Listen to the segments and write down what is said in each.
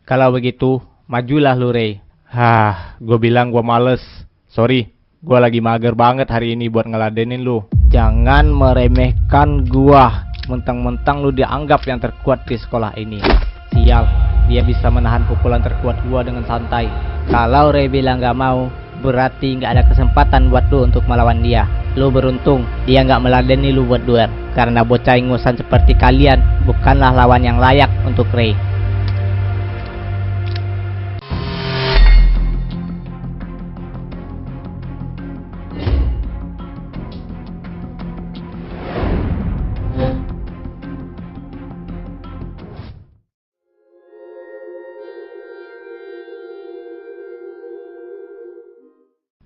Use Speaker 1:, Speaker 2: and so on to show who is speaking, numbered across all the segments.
Speaker 1: Kalau begitu, majulah lu, Ray. Gue bilang gue males. Sorry, gue lagi mager banget hari ini buat ngeladenin lu. Jangan meremehkan gua. Mentang-mentang lu dianggap yang terkuat di sekolah ini. Sial, dia bisa menahan pukulan terkuat gua dengan santai. Kalau Ray bilang gak mau, berarti gak ada kesempatan buat lu untuk melawan dia. Lu beruntung, dia gak meladeni lu buat duel. Karena bocah ingusan seperti kalian bukanlah lawan yang layak untuk Ray.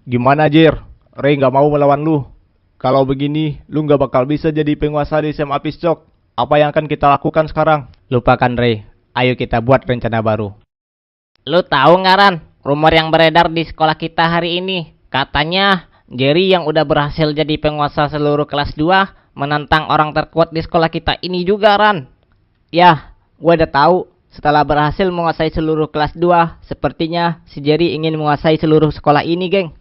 Speaker 1: Gimana, Jir? Ray gak mau melawan lu. Kalau begini, lu gak bakal bisa jadi penguasa di SMA Piscok. Apa yang akan kita lakukan sekarang? Lupakan, Ray. Ayo kita buat rencana baru.
Speaker 2: Lu tahu nggak, Ran? Rumor yang beredar di sekolah kita hari ini. Katanya, Jerry yang udah berhasil jadi penguasa seluruh kelas 2 menantang orang terkuat di sekolah kita ini juga, Ran.
Speaker 1: Yah, gue udah tahu. Setelah berhasil menguasai seluruh kelas 2, sepertinya si Jerry ingin menguasai seluruh sekolah ini, geng.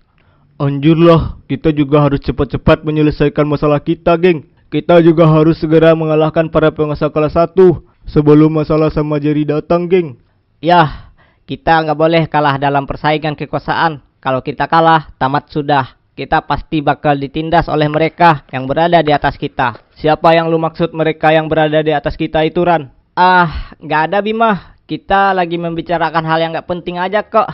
Speaker 1: Anjir lah, kita juga harus cepat-cepat menyelesaikan masalah kita, geng. Kita juga harus segera mengalahkan para penguasa kelas 1 sebelum masalah sama Jerry datang, geng. Yah, kita nggak boleh kalah dalam persaingan kekuasaan. Kalau kita kalah, tamat sudah. Kita pasti bakal ditindas oleh mereka yang berada di atas kita. Siapa yang lu maksud mereka yang berada di atas kita itu, Ran? Nggak ada, Bima. Kita lagi membicarakan hal yang nggak penting aja kok.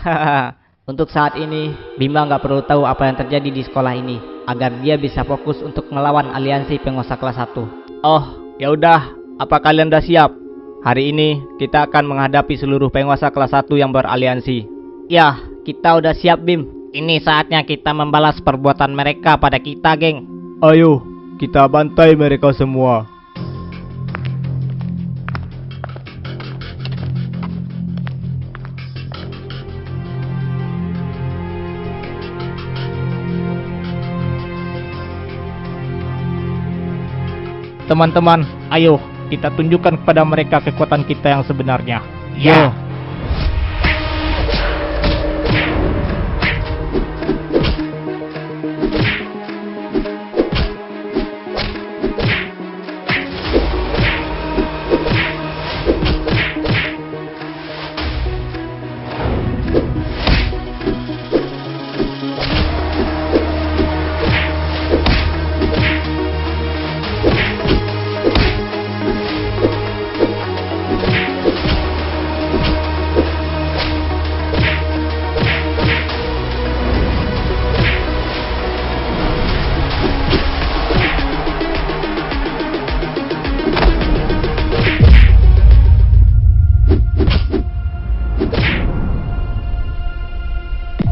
Speaker 1: Untuk saat ini, Bima nggak perlu tahu apa yang terjadi di sekolah ini, agar dia bisa fokus untuk melawan aliansi penguasa kelas 1. Oh, ya udah, apa kalian udah siap? Hari ini kita akan menghadapi seluruh penguasa kelas 1 yang beraliansi. Ya, kita udah siap, Bim.
Speaker 2: Ini saatnya kita membalas perbuatan mereka pada kita, geng.
Speaker 1: Ayo, kita bantai mereka semua. Teman-teman, ayo kita tunjukkan kepada mereka kekuatan kita yang sebenarnya.
Speaker 2: Ya.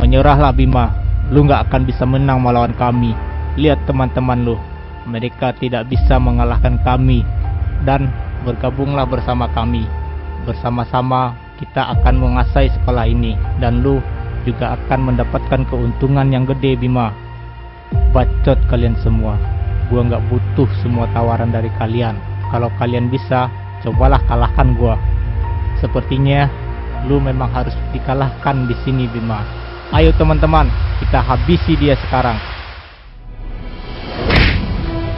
Speaker 1: Menyerahlah, Bima. Lu gak akan bisa menang melawan kami. Lihat teman-teman lu, mereka tidak bisa mengalahkan kami. Dan bergabunglah bersama kami. Bersama-sama kita akan menguasai sekolah ini. Dan lu juga akan mendapatkan keuntungan yang gede, Bima. Bacot kalian semua. Gua gak butuh semua tawaran dari kalian. Kalau kalian bisa, cobalah kalahkan gua. Sepertinya lu memang harus dikalahkan di sini, Bima. Ayo teman-teman, kita habisi dia sekarang.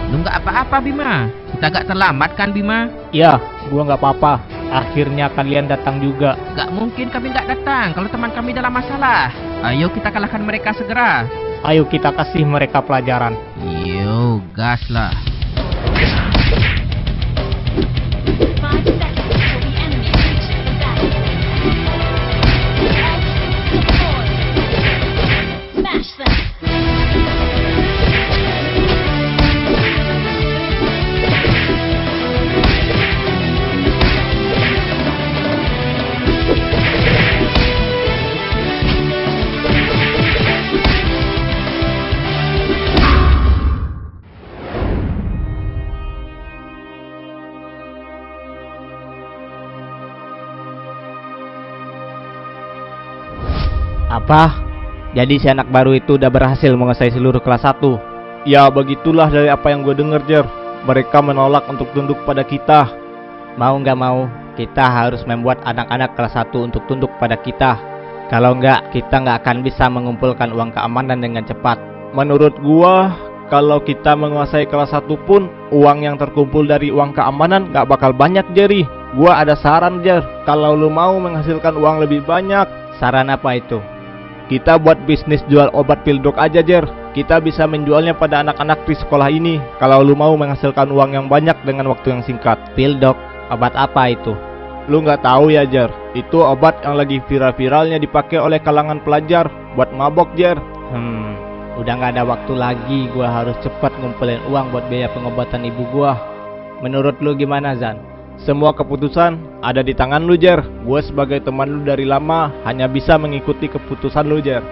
Speaker 3: Lu nggak apa-apa, Bima. Kita gak terlambat kan, Bima?
Speaker 1: Ya, gua nggak apa-apa. Akhirnya kalian datang juga.
Speaker 3: Gak mungkin kami gak datang kalau teman kami dalam masalah. Ayo kita kalahkan mereka segera.
Speaker 1: Ayo kita kasih mereka pelajaran.
Speaker 3: Yo, gas lah.
Speaker 1: Apa? Jadi si anak baru itu udah berhasil menguasai seluruh kelas 1? Ya begitulah dari apa yang gue denger, Jer. Mereka menolak untuk tunduk pada kita. Mau gak mau, Kita harus membuat anak-anak kelas 1 untuk tunduk pada kita. Kalau enggak, kita nggak akan bisa mengumpulkan uang keamanan dengan cepat. Menurut gua, kalau kita menguasai kelas 1 pun, uang yang terkumpul dari uang keamanan nggak bakal banyak, Jerry. Gua ada saran, Jer. Kalau lu mau menghasilkan uang lebih banyak. Saran apa itu? Kita buat bisnis jual obat pildok aja, Jer. Kita bisa menjualnya pada anak-anak di sekolah ini. Kalau lu mau menghasilkan uang yang banyak dengan waktu yang singkat. Pildok? Obat apa itu? Lu nggak tahu ya, Jer? Itu obat yang lagi viral-viralnya dipakai oleh kalangan pelajar buat mabok, Jer. Udah nggak ada waktu lagi. Gua harus cepat ngumpulin uang buat biaya pengobatan ibu gua. Menurut lu gimana, Zan? Semua keputusan ada di tangan lu, Jer. Gue sebagai teman lu dari lama hanya bisa mengikuti keputusan lu, Jer.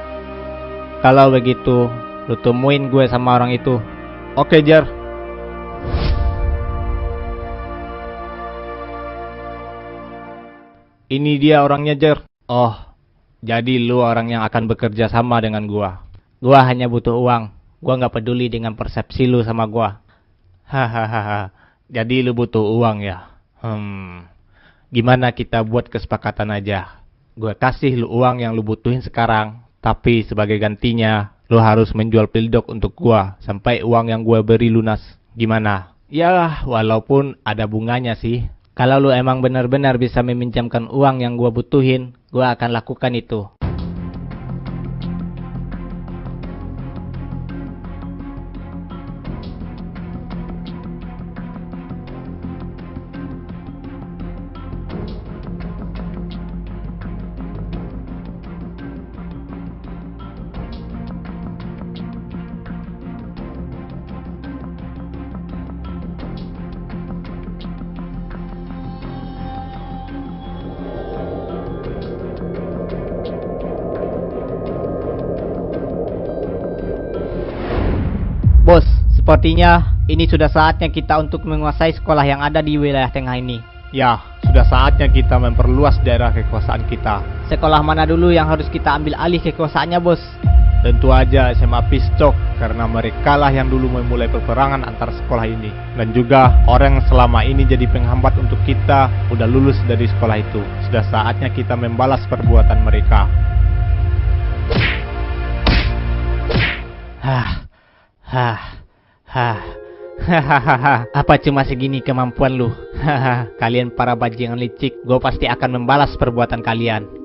Speaker 1: Kalau begitu, lu temuin gue sama orang itu. Oke, Jer. Ini dia orangnya, Jer. Oh, jadi lu orang yang akan bekerja sama dengan gua. Gua hanya butuh uang. Gua nggak peduli dengan persepsi lu sama gua. Hahaha. Jadi lu butuh uang ya? Gimana kita buat kesepakatan aja? Gua kasih lu uang yang lu butuhin sekarang, tapi sebagai gantinya, lu harus menjual pildok untuk gua sampai uang yang gua beri lunas. Gimana? Ya, walaupun ada bunganya sih. Kalau lu emang benar-benar bisa meminjamkan uang yang gua butuhin, gua akan lakukan itu. Bos, sepertinya ini sudah saatnya kita untuk menguasai sekolah yang ada di wilayah tengah ini. Ya, sudah saatnya kita memperluas daerah kekuasaan kita. Sekolah mana dulu yang harus kita ambil alih kekuasaannya, Bos? Tentu aja SMA Pistok, karena mereka lah yang dulu memulai peperangan antar sekolah ini. Dan juga orang yang selama ini jadi penghambat untuk kita udah lulus dari sekolah itu. Sudah saatnya kita membalas perbuatan mereka. Apa cuma segini kemampuan lu? Kalian para bajingan licik, gue pasti akan membalas perbuatan kalian.